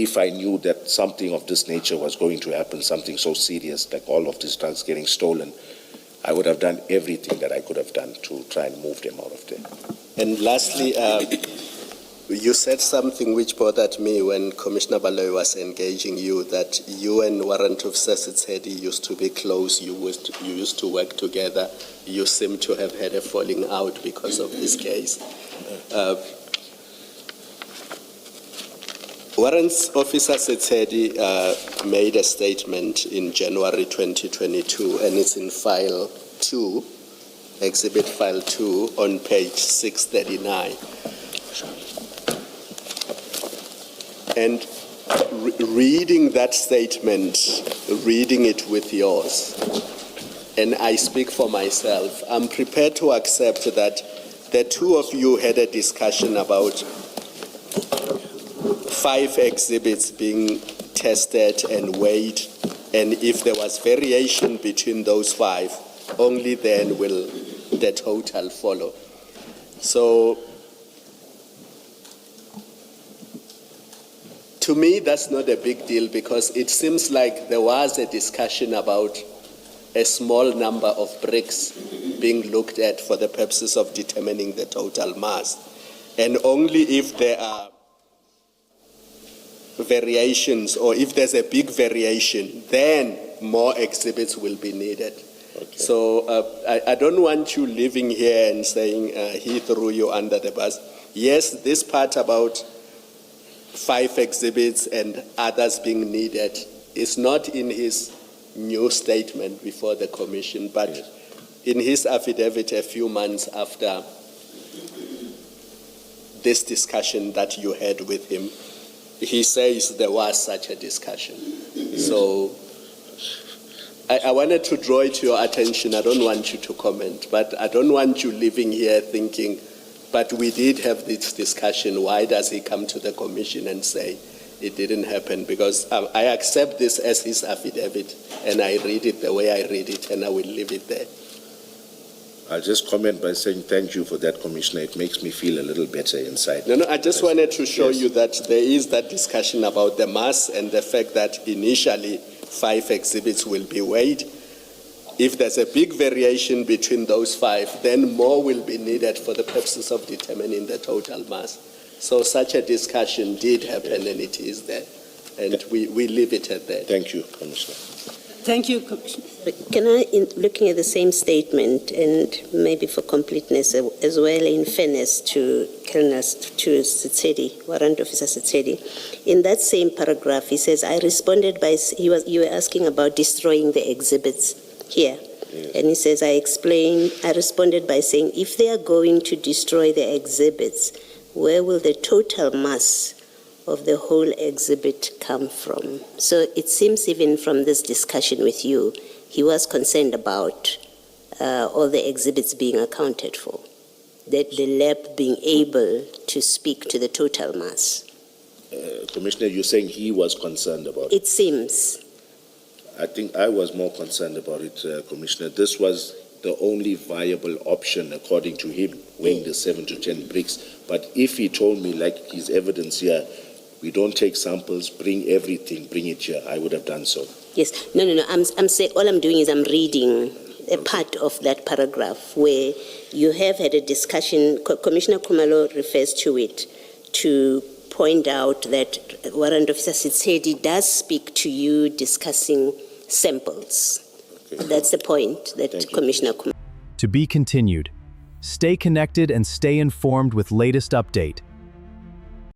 if I knew that something of this nature was going to happen, something so serious like all of these drugs getting stolen, I would have done everything that I could have done to try and move them out of there. And lastly, you said something which bothered me when Commissioner Baloyi was engaging you, that you and Warrant Officer Setsedi used to be close, you used to work together. You seem to have had a falling out because of this case. Warrant Officer Setsedi made a statement in January 2022, and it's in file 2, exhibit file 2 on page 639. And reading that statement, reading it with yours, and I speak for myself, I'm prepared to accept that the two of you had a discussion about 5 exhibits being tested and weighed, and if there was variation between those 5, only then will the total follow. So, to me, that's not a big deal, because it seems like there was a discussion about a small number of bricks being looked at for the purposes of determining the total mass. And only if there are variations, or if there's a big variation, then more exhibits will be needed. Okay. So I don't want you living here and saying he threw you under the bus. Yes, this part about 5 exhibits and others being needed is not in his new statement before the commission, but in his affidavit a few months after this discussion that you had with him, he says there was such a discussion. So I wanted to draw it to your attention. I don't want you to comment, but I don't want you living here thinking, but we did have this discussion. Why does he come to the commission and say it didn't happen? Because I accept this as his affidavit, and I read it the way I read it, and I will leave it there. I'll just comment by saying thank you for that, Commissioner. It makes me feel a little better inside. No, I just wanted to show you that there is that discussion about the mass and the fact that initially 5 exhibits will be weighed. If there's a big variation between those 5, then more will be needed for the purposes of determining the total mass. So such a discussion did happen, and it is there. And we leave it at that. Thank you, Commissioner. Thank you, Commissioner. Can I, looking at the same statement, and maybe for completeness as well, in fairness to Setsedi, Warrant Officer Setsedi, in that same paragraph, he says, I responded by, you were asking about destroying the exhibits here. Yes. And he says, I responded by saying, if they are going to destroy the exhibits, where will the total mass of the whole exhibit come from? So it seems even from this discussion with you, he was concerned about all the exhibits being accounted for, that the lab being able to speak to the total mass. Commissioner, you're saying he was concerned about it? It seems. I think I was more concerned about it, Commissioner. This was the only viable option, according to him, weighing the 7 to 10 bricks. But if he told me, like his evidence here, we don't take samples, bring everything, bring it here, I would have done so. Yes. No. I'm saying, all I'm doing is I'm reading a part of that paragraph where you have had a discussion. Commissioner Khumalo refers to it to point out that Warrant Officer Setsedi does speak to you discussing samples. Okay. That's the point that Commissioner Khumalo. To be continued. Stay connected and stay informed with latest update.